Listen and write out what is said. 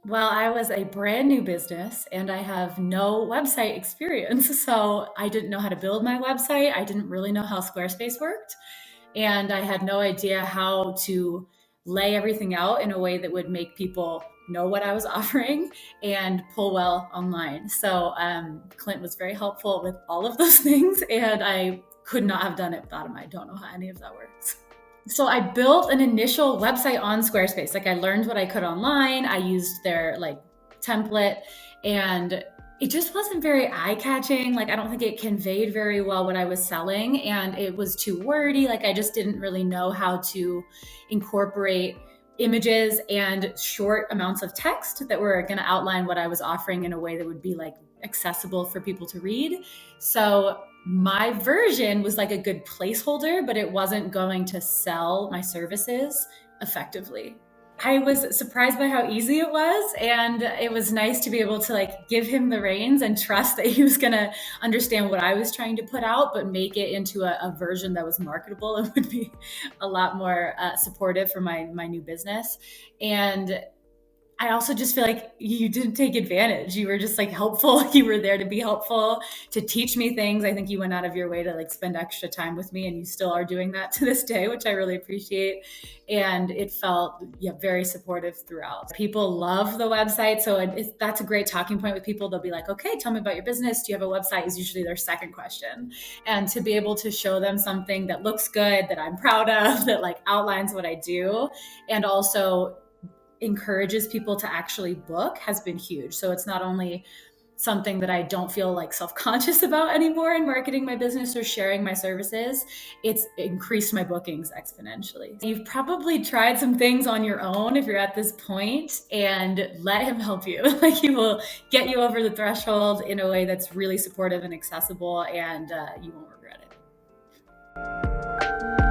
Well, I was a brand new business and I have no website experience. So I didn't know how to build my website. I didn't really know how Squarespace worked. And I had no idea how to lay everything out in a way that would make people know what I was offering and pull well online. So Clint was very helpful with all of those things. And I could not have done it without him. I don't know how any of that works. So I built an initial website on Squarespace. Like I learned what I could online. I used their like template and it just wasn't very eye-catching. Like I don't think it conveyed very well what I was selling and it was too wordy. Like I just didn't really know how to incorporate images and short amounts of text that were going to outline what I was offering in a way that would be like accessible for people to read. So my version was like a good placeholder, but it wasn't going to sell my services effectively. I was surprised by how easy it was, and it was nice to be able to like give him the reins and trust that he was going to understand what I was trying to put out, but make it into a version that was marketable and would be a lot more supportive for my new business. And I also just feel like you didn't take advantage. You were just like helpful. You were there to be helpful, to teach me things. I think you went out of your way to like spend extra time with me and you still are doing that to this day, which I really appreciate. And it felt very supportive throughout. People love the website. So that's a great talking point with people. They'll be like, okay, tell me about your business. Do you have a website? Is usually their second question. And to be able to show them something that looks good, that I'm proud of, that like outlines what I do, and also encourages people to actually book has been huge. So it's not only something that I don't feel like self-conscious about anymore in marketing my business or sharing my services, it's increased my bookings exponentially. You've probably tried some things on your own if you're at this point, and let him help you. Like he will get you over the threshold in a way that's really supportive and accessible, and you won't regret it.